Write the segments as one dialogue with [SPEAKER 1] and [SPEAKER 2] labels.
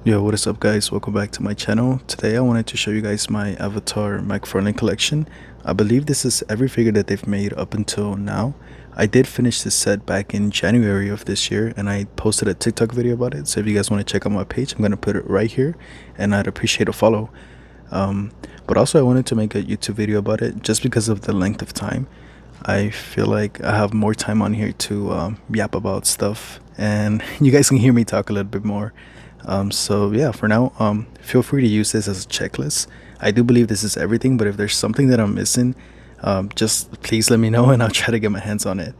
[SPEAKER 1] Yo, what is up guys? Welcome back to my channel. Today I wanted to show you guys my Avatar McFarlane collection. I believe this is every figure that they've made up until now. I did finish this set back in January of this year and I posted a TikTok video about it. So if you guys want to check out my page, I'm going to put it right here and I'd appreciate a follow. But also I wanted to make a YouTube video about it just because of the length of time. I feel like I have more time on here to yap about stuff and you guys can hear me talk a little bit more. So yeah, for now, feel free to use this as a checklist. I do believe this is everything, but if there's something that I'm missing, just please let me know and I'll try to get my hands on it.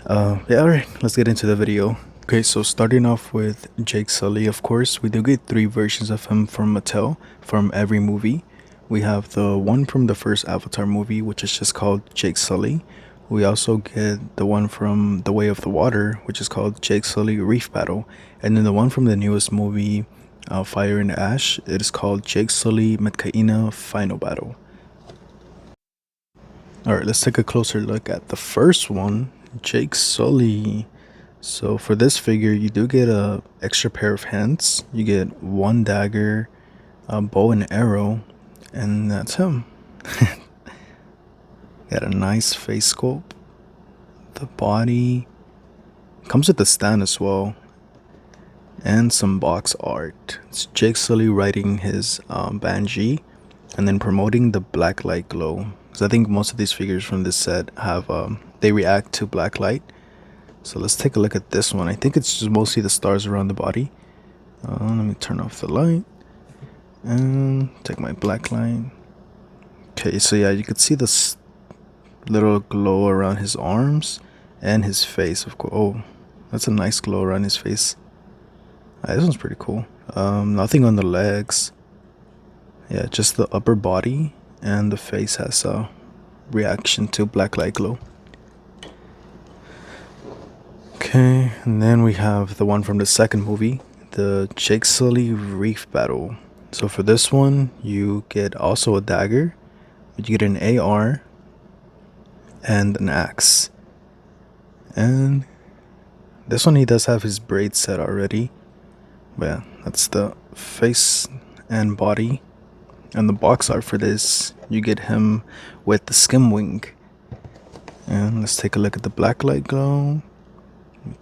[SPEAKER 1] Yeah, alright, let's get into the video. Okay, so starting off with Jake Sully, of course, we do get 3 versions of him from Mattel from every movie. We have the one from the first Avatar movie, which is just called Jake Sully. We also get the one from The Way of the Water, which is called Jake Sully Reef Battle. And then the one from the newest movie, Fire and Ash, it is called Jake Sully Metkaina Final Battle. Alright, let's take a closer look at the first one, Jake Sully. So for this figure, you do get a extra pair of hands. You get 1 dagger, a bow and arrow, and that's him. Got a nice face sculpt. The body comes with the stand as well, and some box art. It's Jake Sully riding his Banshee, and then promoting the black light glow. Because I think most of these figures from this set have they react to black light. So let's take a look at this one. I think it's just mostly the stars around the body. Let me turn off the light and take my black light. Okay, so yeah, you could see this little glow around his arms and his face, of course. Oh, that's a nice glow around his face. This one's pretty cool. Nothing on the legs. Yeah, just the upper body and the face has a reaction to black light glow. Okay, and then we have the one from the second movie, the Jake Sully Reef Battle. So for this one, you get also a dagger, but you get an AR and an axe. And this one he does have his braid set already. But yeah, that's the face and body. And the box art for this, you get him with the skim wing. And let's take a look at the black light glow.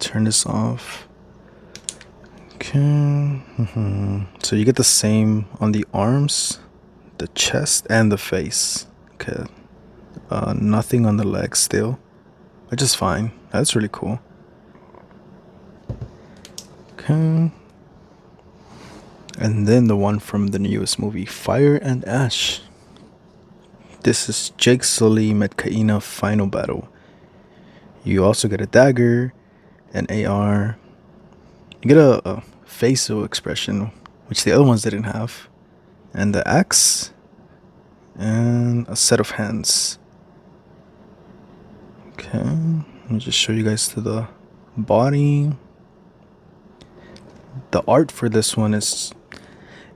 [SPEAKER 1] Turn this off. Okay. So you get the same on the arms, the chest, and the face. Okay. Nothing on the legs still, which is fine. That's really cool. Okay. And then the one from the newest movie, Fire and Ash. This is Jake Sully Metkaina Final Battle. You also get a dagger, an AR. You get a facial expression, which the other ones didn't have, and the axe, and a set of hands. Okay, let me just show you guys to the body. The art for this one is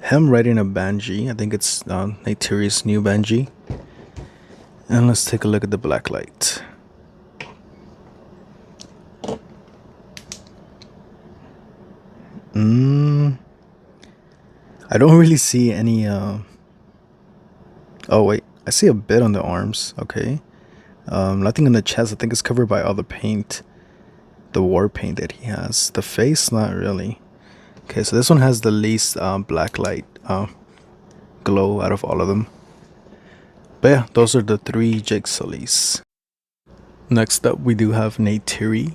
[SPEAKER 1] him riding a Banshee. I think it's Neytiri's new Banshee. And let's take a look at the black light. I don't really see any oh wait, I see a bit on the arms. Okay. Nothing on the chest. I think it's covered by all the paint, the war paint that he has. The face, not really. Okay, so this one has the least black light glow out of all of them. But yeah, those are the 3 Jake Sullys. Next up, we do have Neytiri.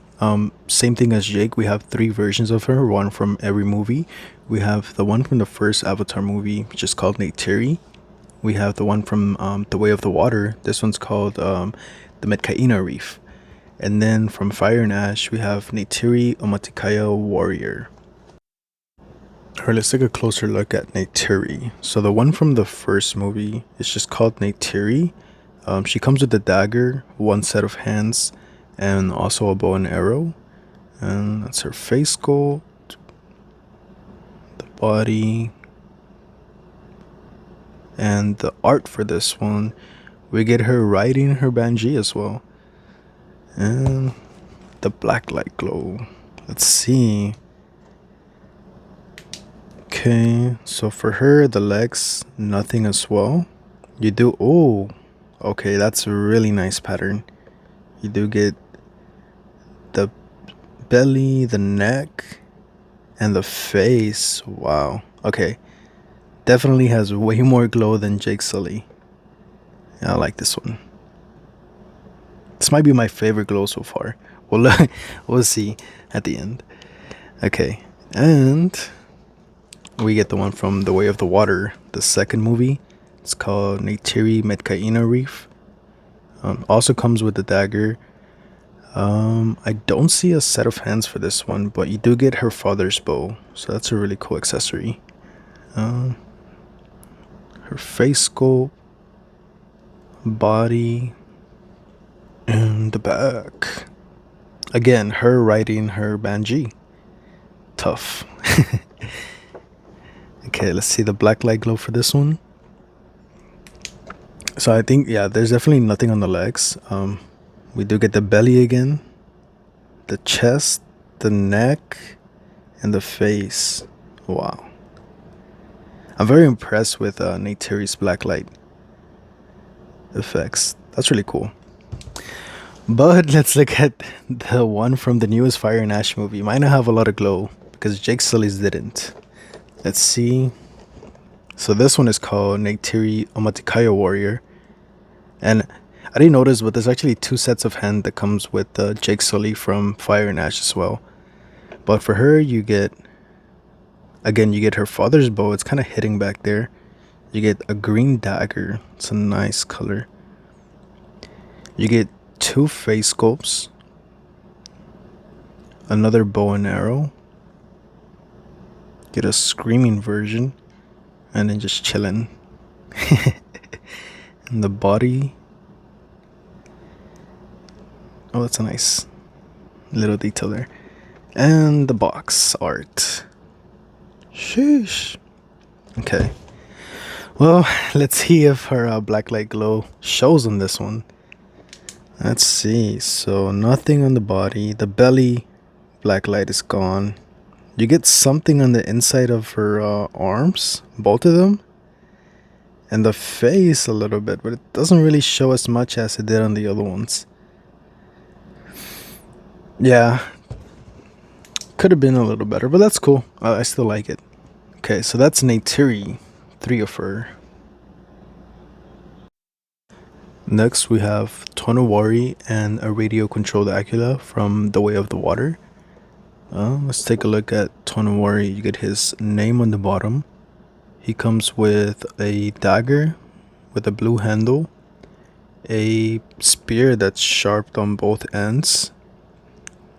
[SPEAKER 1] Same thing as Jake, we have 3 versions of her, one from every movie. We have the one from the first Avatar movie, which is called Neytiri. We have the one from The Way of the Water. This one's called the Metkaina Reef. And then from Fire and Ash, we have Neytiri Omaticaya Warrior. Alright, let's take a closer look at Neytiri. So the one from the first movie is just called Neytiri. She comes with a dagger, 1 set of hands, and also a bow and arrow. And that's her face sculpt, the body, and the art for this one. We get her riding her Banshee as well. And the black light glow. Let's see. Okay, so for her, the legs, nothing as well. You do, oh, okay, that's a really nice pattern. You do get the belly, the neck, and the face. Wow. Okay, definitely has way more glow than Jake Sully. Yeah, I like this one. This might be my favorite glow so far. Well, we'll see at the end. Okay, and we get the one from The Way of the Water, the second movie. It's called Neytiri Metkaina Reef. Also comes with the dagger. I don't see a set of hands for this one, but you do get her father's bow, so that's a really cool accessory. Her face sculpt, body, and the back. Again, her riding her Banji. Tough. Okay, let's see the black light glow for this one. So I think, yeah, there's definitely nothing on the legs. We do get the belly again, the chest, the neck, and the face. Wow. I'm very impressed with Neytiri's blacklight effects. That's really cool. But let's look at the one from the newest Fire and Ash movie. Might not have a lot of glow because Jake Sully's didn't. Let's see. So this one is called Neytiri Omatikaya Warrior. And I didn't notice, but there's actually two sets of hand that comes with Jake Sully from Fire and Ash as well. But for her, you get, again, you get her father's bow. It's kind of hitting back there. You get a green dagger. It's a nice color. You get two face sculpts. Another bow and arrow. Get a screaming version. And then just chilling. And the body. Oh, that's a nice little detail there. And the box art. Sheesh. Okay. Well, let's see if her blacklight glow shows on this one. Let's see. So nothing on the body. The belly blacklight is gone. You get something on the inside of her arms, both of them. And the face a little bit, but it doesn't really show as much as it did on the other ones. Yeah. Could have been a little better, but that's cool. I still like it. Okay, so that's Neytiri, 3 of her. Next, we have Tonowari and a radio-controlled Aquila from The Way of the Water. Let's take a look at Tonowari. You get his name on the bottom. He comes with a dagger with a blue handle, a spear that's sharpened on both ends.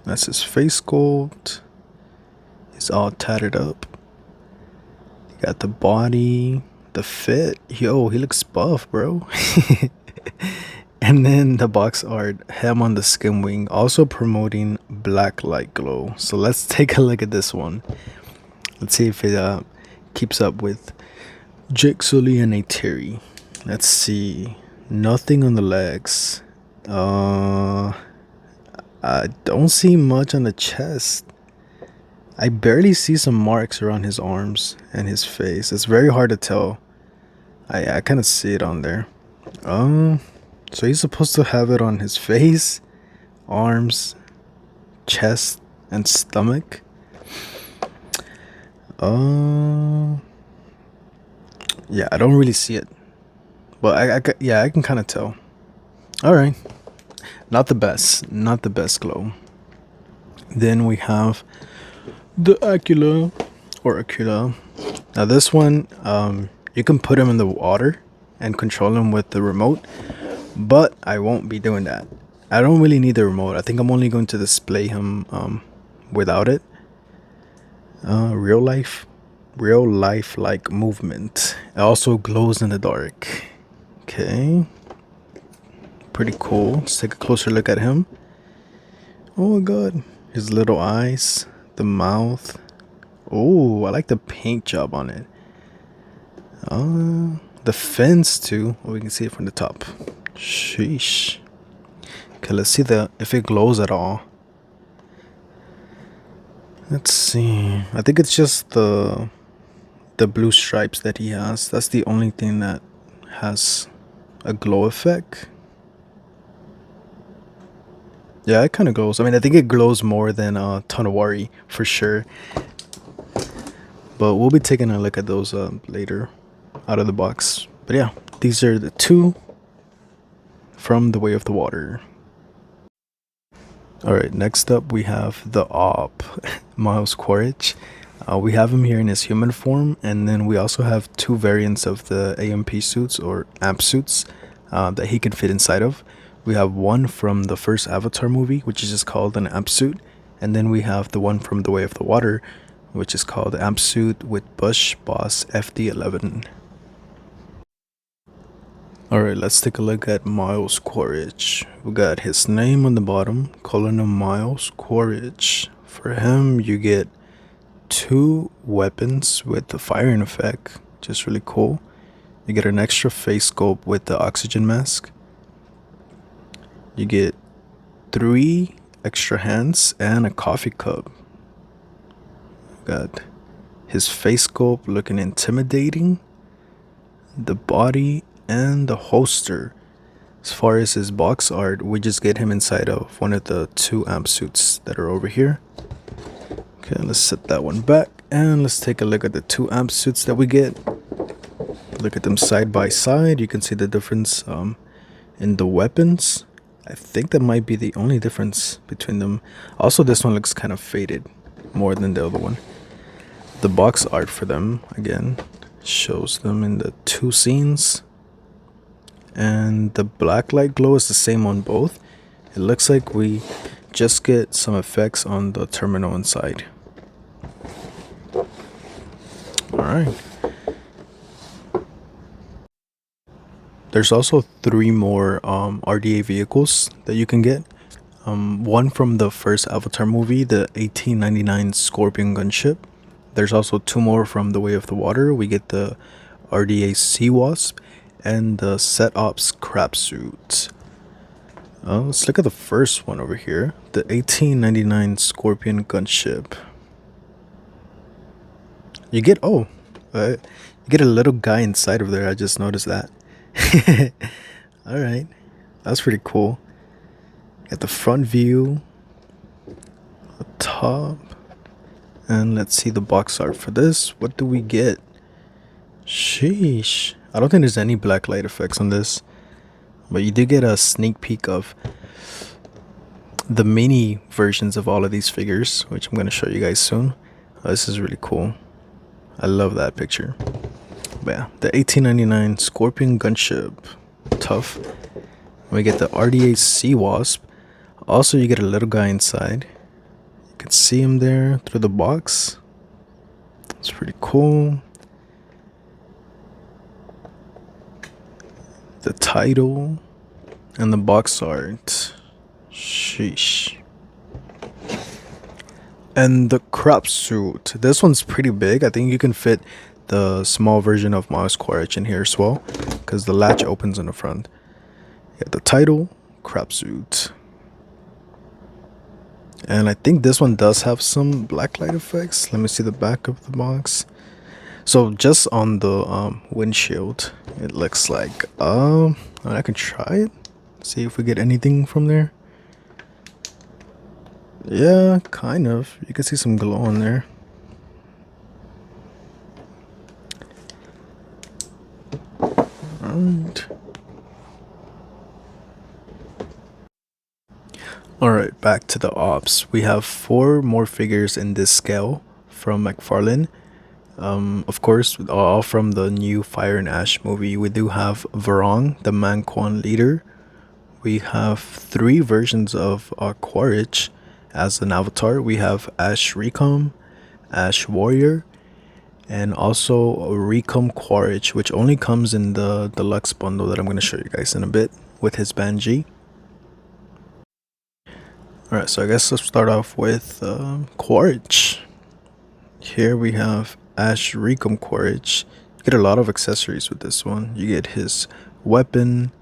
[SPEAKER 1] That's his face sculpt. He's all tatted up. You got the body, the fit. Yo, he looks buff, bro. And then the box art, him on the skin wing, also promoting black light glow. So let's take a look at this one. Let's see if it keeps up with Jake Sully and Neytiri. Let's see. Nothing on the legs. I don't see much on the chest. I barely see some marks around his arms and his face. It's very hard to tell. I kind of see it on there. So he's supposed to have it on his face, arms, chest, and stomach. Yeah, I don't really see it, but I can kind of tell. All right, not the best glow. Then we have the Aquila or Aquila. Now this one, you can put him in the water and control him with the remote, but I won't be doing that. I don't really need the remote. I think I'm only going to display him without it. Real life like movement. It also glows in the dark. Okay, pretty cool. Let's take a closer look at him. Oh my god, his little eyes, the mouth. Oh, I like the paint job on it. The fins too. Oh, we can see it from the top. Sheesh. Okay, let's see if it glows at all. Let's see. I think it's just the the blue stripes that he has. That's the only thing that has a glow effect. Yeah, it kind of glows. I mean, I think it glows more than Tonawari for sure. But we'll be taking a look at those later out of the box. But yeah, these are the two from The Way of the Water. Alright, next up we have the Op, Miles Quaritch. We have him here in his human form, and then we also have two variants of the AMP suits or AMP suits that he can fit inside of. We have one from the first Avatar movie, which is just called an AMP suit, and then we have the one from The Way of the Water, which is called AMP suit with Bush Boss FD11. Alright, let's take a look at Miles Quaritch. We got his name on the bottom, Colonel Miles Quaritch. For him, you get two weapons with the firing effect, which is really cool. You get an extra face scope with the oxygen mask. You get 3 extra hands and a coffee cup. Got his face scope looking intimidating. The body and the holster. As far as his box art, we just get him inside of one of the 2 amp suits that are over here. Okay, let's set that one back and let's take a look at the 2 amp suits that we get. Look at them side by side. You can see the difference in the weapons. I think that might be the only difference between them. Also, this one looks kind of faded more than the other one. The box art for them, again, shows them in the 2 scenes. And the black light glow is the same on both. It looks like we just get some effects on the terminal inside. Alright. There's also 3 more RDA vehicles that you can get. One from the first Avatar movie, the 1899 Scorpion gunship. There's also 2 more from The Way of the Water. We get the RDA Sea Wasp and the Set Ops crab suit. Let's look at the first one over here, the 1899 Scorpion gunship. You get you get a little guy inside of there. I just noticed that. All right, that's pretty cool. Got the front view, the top, and let's see the box art for this. What do we get? Sheesh. I don't think there's any black light effects on this, but you do get a sneak peek of the mini versions of all of these figures, which I'm going to show you guys soon. This is really cool. I love that picture. But yeah, the 1899 Scorpion gunship, tough. We get the RDA Sea Wasp. Also, you get a little guy inside. You can see him there through the box. It's pretty cool. The title and the box art. Sheesh. And the crop suit. This one's pretty big. I think you can fit the small version of Miles Quaritch in here as well, because the latch opens in the front. You got the title, crop suit. And I think this one does have some black light effects. Let me see the back of the box. So just on the windshield, it looks like I can try it, see if we get anything from there. Yeah, kind of. You can see some glow on there. Alright, back to the ops. We have 4 more figures in this scale from McFarlane. Of course, all from the new Fire and Ash movie. We do have Varong, the Manquan leader. We have 3 versions of Quaritch as an avatar. We have Ash Recom, Ash Warrior, and also Recom Quaritch, which only comes in the deluxe bundle that I'm going to show you guys in a bit with his Banji. Alright, so I guess let's start off with Quaritch. Here we have Ash Recom Quaritch. You get a lot of accessories with this one. You get his weapon,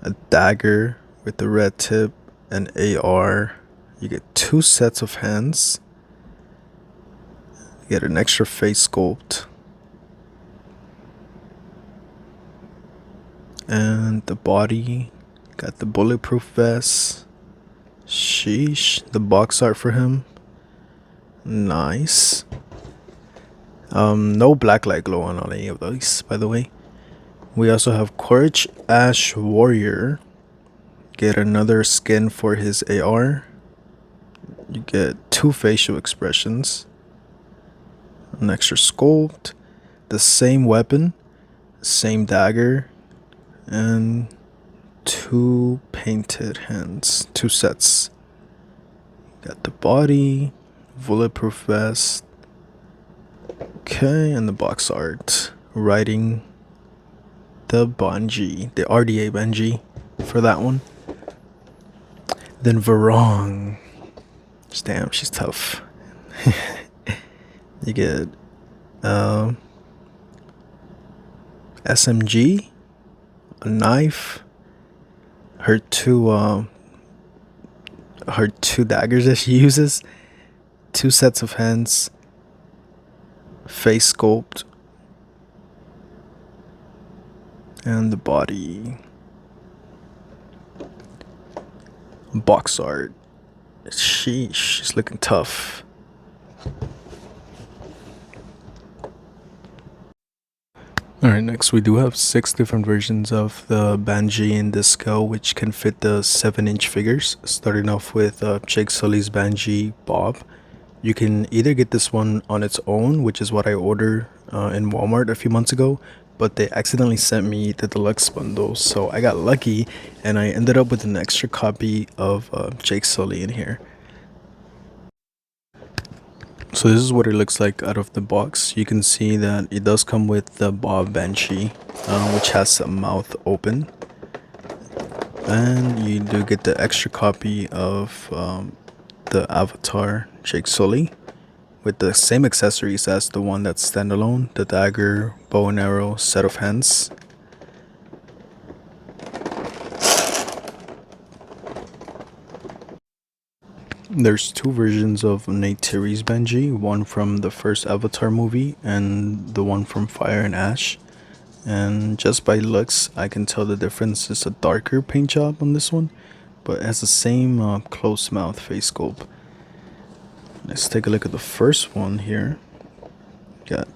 [SPEAKER 1] a dagger with the red tip, an AR. You get 2 sets of hands. You get an extra face sculpt. And the body, got the bulletproof vest. Sheesh, the box art for him. Nice. No blacklight glow on any of these, by the way. We also have Courage Ash Warrior. Get another skin for his AR. You get 2 facial expressions, an extra sculpt, the same weapon, same dagger, and 2 painted hands, 2 sets. Got the body, bulletproof vest. Okay, and the box art. Riding the Bungie, the RDA Bungie for that one. Then Varong. Damn, she's tough. You get SMG, a knife, her two daggers that she uses, 2 sets of hands, face sculpt, and the body. Box art. She's looking tough. Alright, next we do have 6 different versions of the Banshee in this scale, which can fit the 7-inch figures. Starting off with Jake Sully's Banshee Bob. You can either get this one on its own, which is what I ordered in Walmart a few months ago, but they accidentally sent me the deluxe bundle, so I got lucky and I ended up with an extra copy of Jake Sully in here. So this is what it looks like out of the box. You can see that it does come with the Bob Banshee, which has a mouth open, and you do get the extra copy of the avatar Jake Sully with the same accessories as the one that's standalone, the dagger, bow and arrow, set of hands. There's 2 versions of Neytiri's Banshee, one from the first Avatar movie and the one from Fire and Ash. And just by looks, I can tell the difference is a darker paint job on this one, but it has the same close mouth face sculpt. Let's take a look at the first one here. Got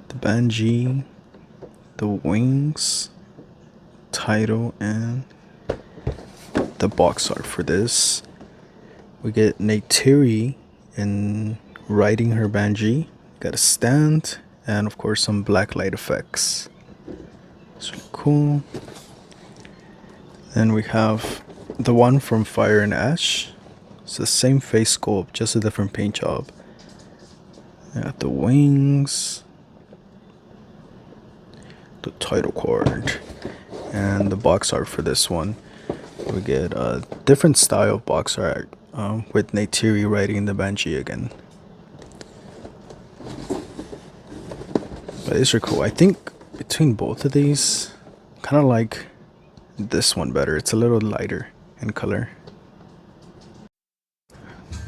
[SPEAKER 1] the Banshee, the wings, title, and the box art for this. We get Neytiri in riding her Banshee. Got a stand, and of course some black light effects. It's really cool. Then we have the one from Fire and Ash. It's the same face sculpt, just a different paint job. I got the wings, the title card, and the box art for this one. We get a different style box art with Neytiri riding the Banshee again. But these are cool. I think between both of these, kind of like this one better. It's a little lighter in color.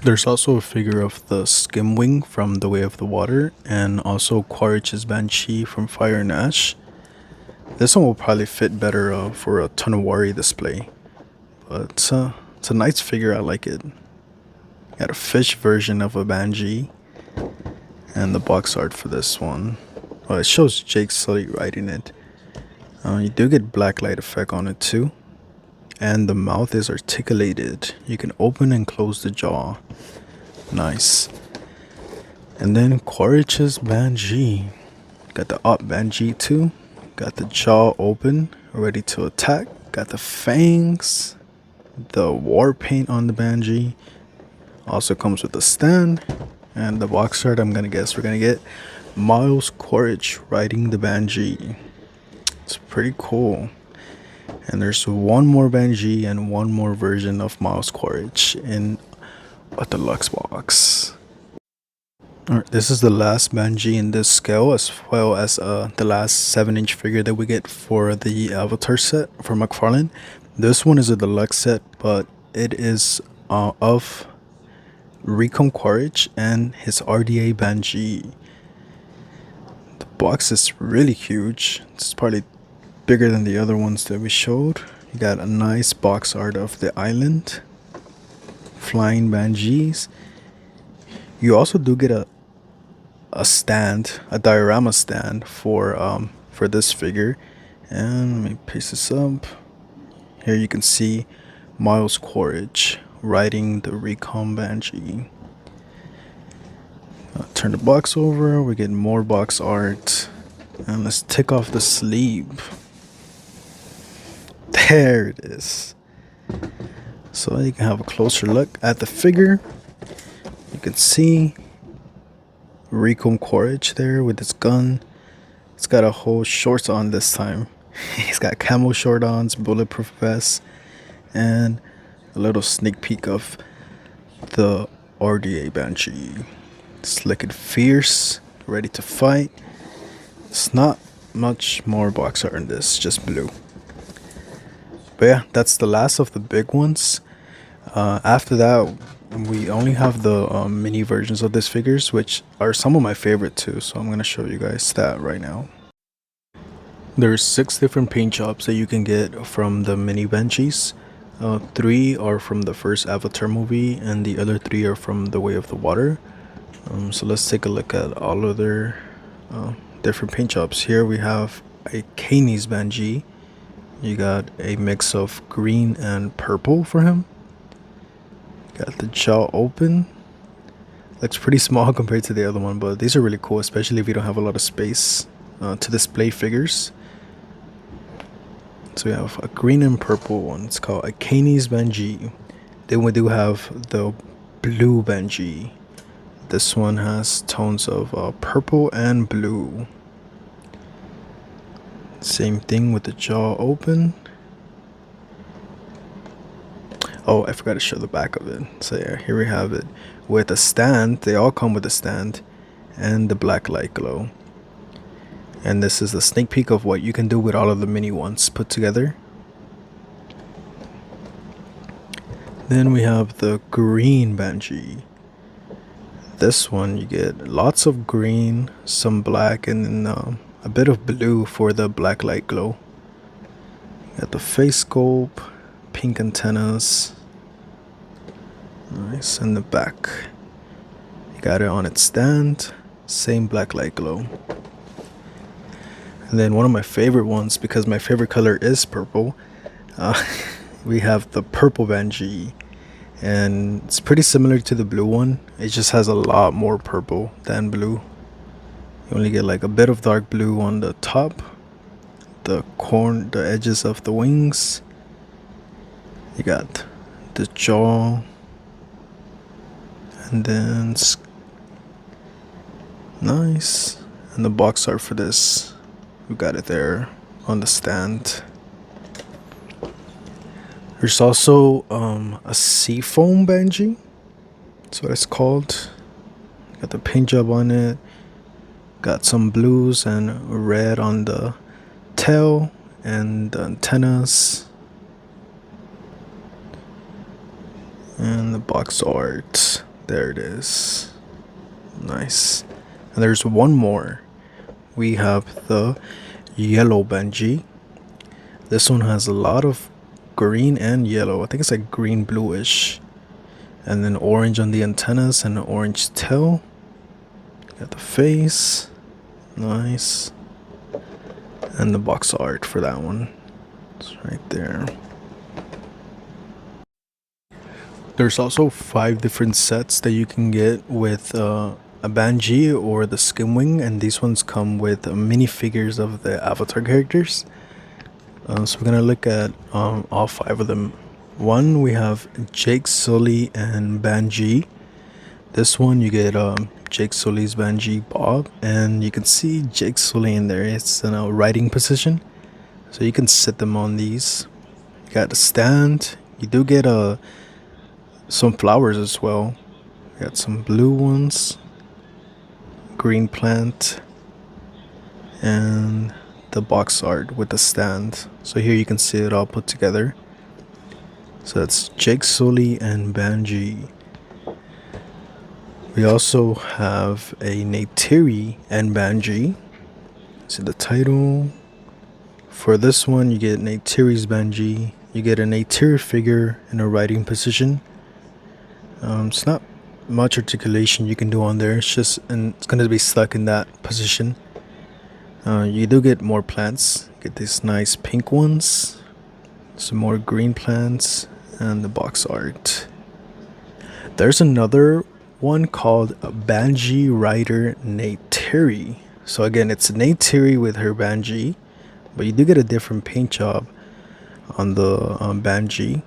[SPEAKER 1] There's also a figure of the Skimwing from The Way of the Water, and also Quaritch's Banshee from Fire and Ash. This one will probably fit better for a Tonawari display, but it's a nice figure. I like it. Got a fish version of a Banshee, and the box art for this one. Well, it shows Jake Sully riding it. You do get black light effect on it too, and the mouth is articulated. You can open and close the jaw. Nice. And then Quaritch's Banshee. Got the up Banshee too. Got the jaw open, ready to attack. Got the fangs, the war paint on the Banshee. Also comes with a stand, and the box art. I'm gonna guess we're gonna get Miles Quaritch riding the Banshee. It's pretty cool. And there's one more Banshee and one more version of Miles Quaritch in a deluxe box. Alright, this is the last Banshee in this scale, as well as the last 7-inch figure that we get for the Avatar set for McFarlane. This one is a deluxe set, but it is of Recon Quaritch and his RDA Banshee. The box is really huge. It's probably bigger than the other ones that we showed. You got a nice box art of the island, flying Banshees. You also do get a stand, a diorama stand for this figure. And let me paste this up. Here you can see Miles Quaritch riding the Recon Banshee. Turn the box over, we get more box art. And let's take off the sleeve. There it is. So you can have a closer look at the figure. You can see Recon Quaritch there with his gun. It's got a whole shorts on this time. He's got camo short ons, bulletproof vest, and a little sneak peek of the RDA Banshee. Slick and fierce, ready to fight. It's not much more box art in this, just blue. But yeah, that's the last of the big ones. After that, we only have the mini versions of these figures, which are some of my favorite too. So I'm gonna show you guys that right now. There's 6 different paint jobs that you can get from the mini Banshees. 3 are from the first Avatar movie, and the other 3 are from The Way of the Water. So let's take a look at all of their different paint jobs. Here we have a Canis Banshee. You got a mix of green and purple for him. Got the jaw open. Looks pretty small compared to the other one, but these are really cool, especially if you don't have a lot of space to display figures. So we have a green and purple one. It's called a Canis Banshee. Then we do have the blue Banshee. This one has tones of purple and blue. Same thing with the jaw open. Oh, I forgot to show the back of it. So yeah, here we have it with a stand. They all come with a stand and the black light glow. And this is a sneak peek of what you can do with all of the mini ones put together. Then we have the green Banshee. This one you get lots of green, some black, and then a bit of blue for the black light glow. Got the face scope, pink antennas. Nice, and the back. You got it on its stand, same black light glow. And then one of my favorite ones, because my favorite color is purple, we have the purple Banshee. And it's pretty similar to the blue one. It just has a lot more purple than blue. You only get like a bit of dark blue on the top, the edges of the wings. You got the jaw, and then nice. And the box art for this, we got it there on the stand. There's also a seafoam Banshee. That's what it's called. Got the paint job on it. Got some blues and red on the tail and the antennas. And the box art. There it is. Nice. And there's one more. We have the yellow Banshee. This one has a lot of green and yellow. I think it's like green bluish, and then orange on the antennas and an orange tail. Got the face, nice, and the box art for that one. It's right there. There's also 5 different sets that you can get with a Banshee or the Skimwing, and these ones come with minifigures of the Avatar characters. So we're gonna look at all 5 of them. One, we have Jake Sully and Banshee. This one you get Jake Sully's Banshee Bob, and you can see Jake Sully in there. It's in a riding position, so you can sit them on these. You got the stand. You do get some flowers as well. You got some blue ones, green plant, and the box art with the stand. So here you can see it all put together. So that's Jake Sully and Banshee. We also have a Neytiri and Banshee. See the title, For this one, you get an Neytiri's Banji. You get an Neytiri figure in a riding position. It's not much articulation you can do on there. It's gonna be stuck in that position. You do get more plants. Get these nice pink ones, some more green plants, and the box art. There's another one called Banji Rider Neytiri. So again, it's Neytiri with her Banji, but you do get a different paint job on the Banji.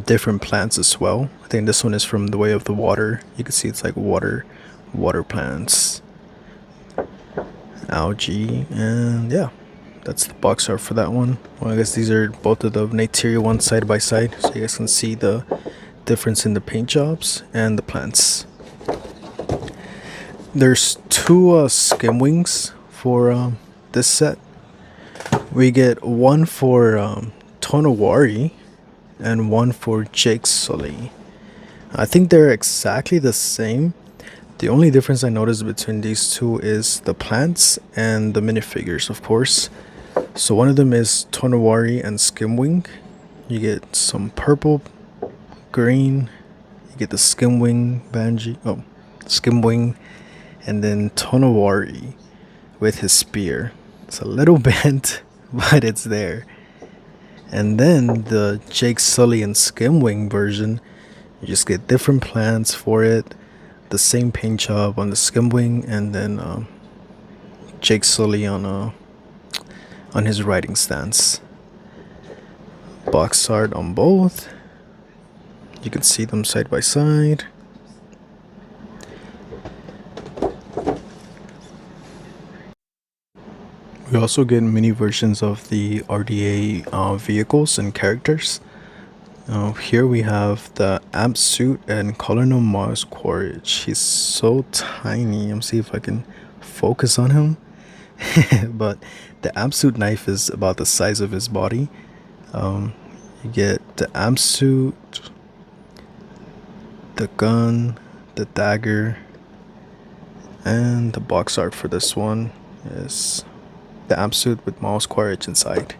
[SPEAKER 1] Different plants as well. I think this one is from the Way of the Water. You can see it's like water plants, algae, and yeah, that's the box art for that one. Well, I guess these are both of the Neytiri ones side by side, so you guys can see the difference in the paint jobs and the plants. There's two skim wings for this set. We get one for Tonowari and one for Jake Sully. I think they're exactly the same. The only difference I noticed between these two is the plants and the minifigures, of course. So one of them is Tonowari and Skimwing. You get some purple, green. You get the Skimwing Banji. Oh, Skimwing, and then Tonowari with his spear. It's a little bent, but it's there. And then the Jake Sully and Skimwing version, you just get different plants for it, the same paint job on the Skimwing, and then Jake Sully on his riding stance. Box art on both. You can see them side by side. We also get mini versions of the RDA vehicles and characters. Here we have the Amp Suit and Colonel Mars Quaritch. He's so tiny. I'm see if I can focus on him. But the Amp Suit knife is about the size of his body. You get the Amp Suit, the gun, the dagger, and the box art for this one is the Amp Suit with Miles Quaritch inside.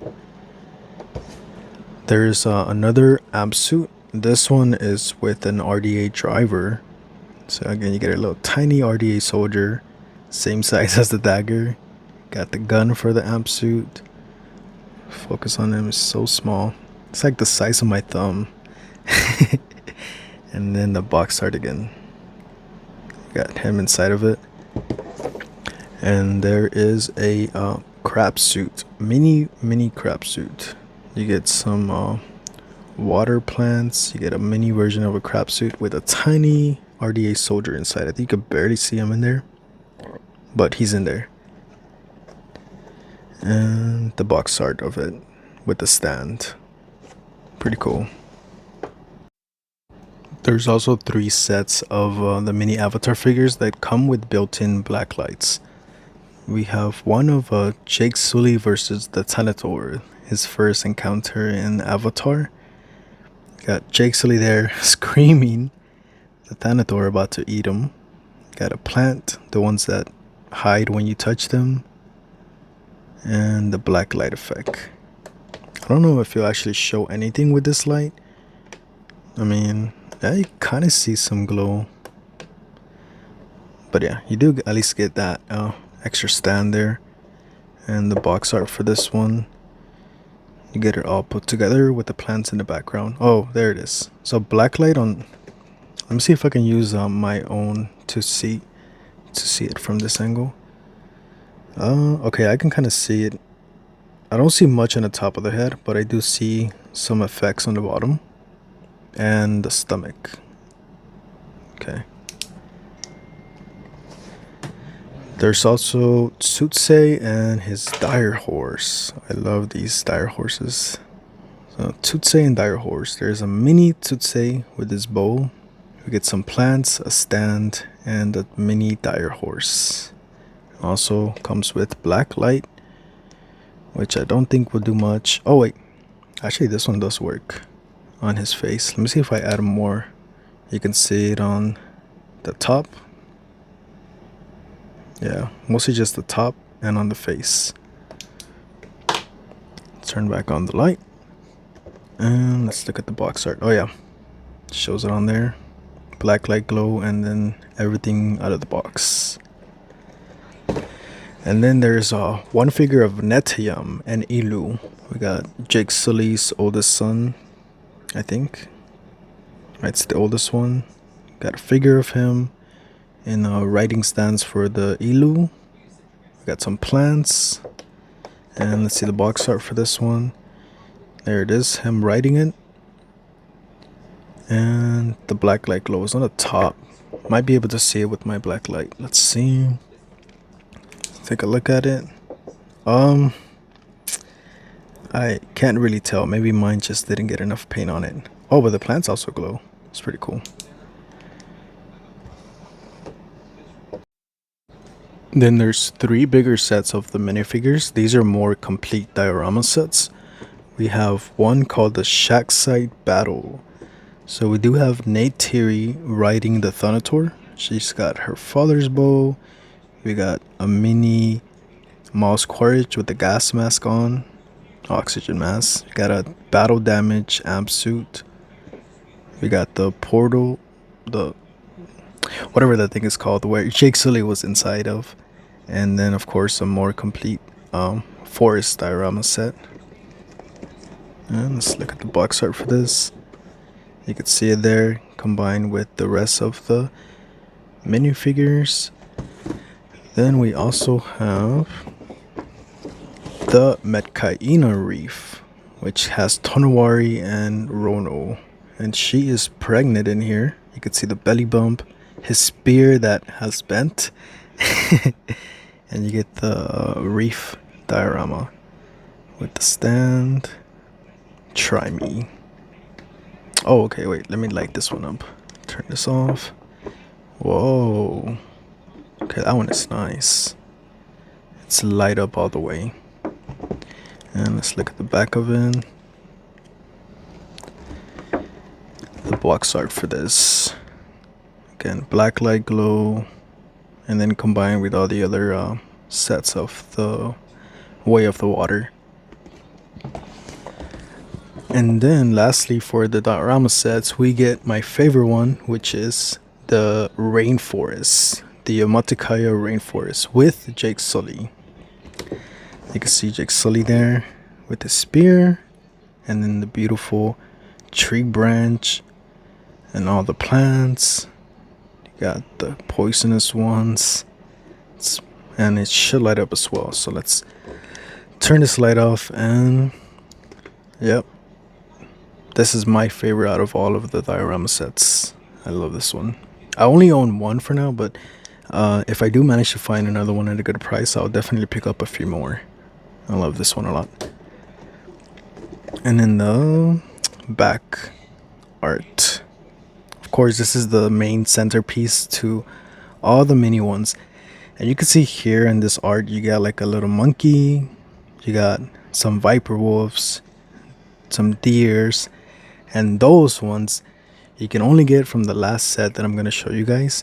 [SPEAKER 1] There's another Amp Suit. This one is with an RDA driver. So again, you get a little tiny RDA soldier, same size as the dagger. Got the gun for the Amp Suit. Focus on him, is so small. It's like the size of my thumb. And then the box art again. Got him inside of it. And there is a crab suit, mini crab suit. You get some water plants. You get a mini version of a crab suit with a tiny RDA soldier inside. I think you could barely see him in there, but he's in there. And the box art of it with the stand, pretty cool. There's also 3 sets of the mini avatar figures that come with built-in black lights. We have one of Jake Sully versus the Thanator, his first encounter in Avatar. Got Jake Sully there screaming, the Thanator about to eat him. Got a plant, the ones that hide when you touch them, and the black light effect. I don't know if you'll actually show anything with this light. I mean, I kind of see some glow. But yeah, you do at least get that extra stand there. And the box art for this one, you get it all put together with the plants in the background. Oh, there it is. So black light on, let me see if I can use my own to see it from this angle. Okay, I can kind of see it. I don't see much on the top of the head, but I do see some effects on the bottom and the stomach. Okay. There's also Tsutsei and his dire horse. I love these dire horses. So Tsutsei and dire horse. There's a mini Tsutsei with his bow. We get some plants, a stand, and a mini dire horse. Also comes with black light, which I don't think will do much. Oh wait, actually this one does work on his face. Let me see if I add more. You can see it on the top. Yeah, mostly just the top and on the face. turn back on the light. And let's look at the box art. Oh yeah, shows it on there. Black light glow, and then everything out of the box. And then there's one figure of Netayam and Ilu. We got Jake Sully's oldest son, I think. Right, it's the oldest one. Got a figure of him in writing stands for the Ilu. We got some plants. And let's see the box art for this one. There it is, him writing it. And the black light glow is on the top. Might be able to see it with my black light. Let's see. Take a look at it. I can't really tell. Maybe mine just didn't get enough paint on it. Oh, but the plants also glow. It's pretty cool. Then there's 3 bigger sets of the minifigures. These are more complete diorama sets. We have one called the Shackside Battle. So we do have Neytiri riding the Thanator. She's got her father's bow. We got a mini mouse Quaritch with the gas mask on. Oxygen mask. We got a battle damage amp suit. We got the portal, the whatever that thing is called, where Jake Sully was inside of. And then of course a more complete forest diorama set. And let's look at the box art for this. You can see it there combined with the rest of the minifigures. Then we also have the Metkaina Reef, which has Tonawari and Rono. And she is pregnant in here. You can see the belly bump, his spear that has bent. And you get the reef diorama with the stand. Try me. Oh, okay, wait, let me light this one up. Turn this off. Whoa. Okay, that one is nice. It's light up all the way. And let's look at the back of it. The box art for this. Again, black light glow. And then combined with all the other sets of the Way of the Water. And then lastly, for the diorama sets, we get my favorite one, which is the rainforest, the Yamatakaya rainforest with Jake Sully. You can see Jake Sully there with the spear, and then the beautiful tree branch and all the plants. You got the poisonous ones, and it should light up as well. So let's turn this light off, and yep. This is my favorite out of all of the diorama sets. I love this one. I only own one for now, but if I do manage to find another one at a good price, I'll definitely pick up a few more. I love this one a lot. And then the back art. Of course, this is the main centerpiece to all the mini ones. And you can see here in this art, you got like a little monkey. You got some viper wolves, some deers. And those ones you can only get from the last set that I'm going to show you guys.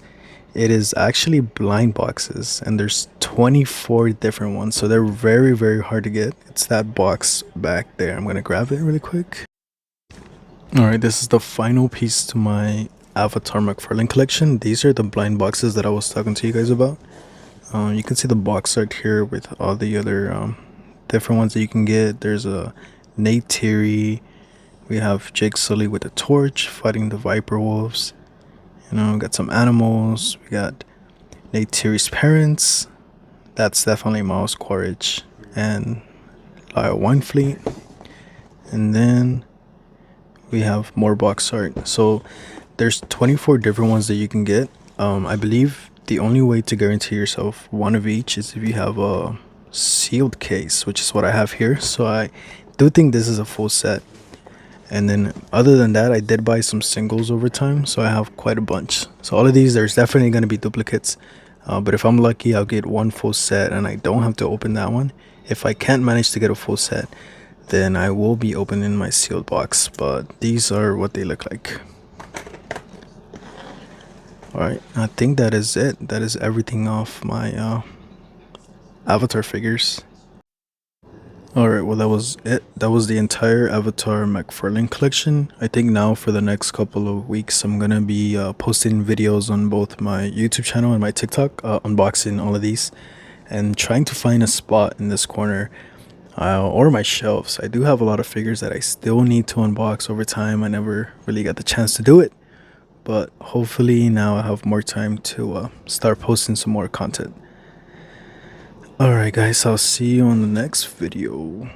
[SPEAKER 1] It is actually blind boxes, and there's 24 different ones, so they're very, very hard to get. It's that box back there. I'm going to grab it really quick. Alright, this is the final piece to my Avatar McFarlane collection. These are the blind boxes that I was talking to you guys about. You can see the box art here with all the other different ones that you can get. There's a Neytiri. We have Jake Sully with a torch fighting the viper wolves. You know, we got some animals. We got Neytiri's parents. That's definitely Mouse Quaritch and Lyle Winefleet. And then we have more box art. So there's 24 different ones that you can get. I believe the only way to guarantee yourself one of each is if you have a sealed case, which is what I have here. So I do think this is a full set. And then other than that, I did buy some singles over time, so I have quite a bunch. So all of these, there's definitely going to be duplicates, but if I'm lucky, I'll get one full set and I don't have to open that one. If I can't manage to get a full set, then I will be opening my sealed box, but these are what they look like. Alright, I think that is it. That is everything off my Avatar figures. Alright, well, that was it. That was the entire Avatar McFarlane collection. I think now for the next couple of weeks, I'm gonna be posting videos on both my YouTube channel and my TikTok, unboxing all of these and trying to find a spot in this corner or my shelves. I do have a lot of figures that I still need to unbox over time. I never really got the chance to do it, but hopefully now I have more time to start posting some more content. Alright guys, I'll see you on the next video.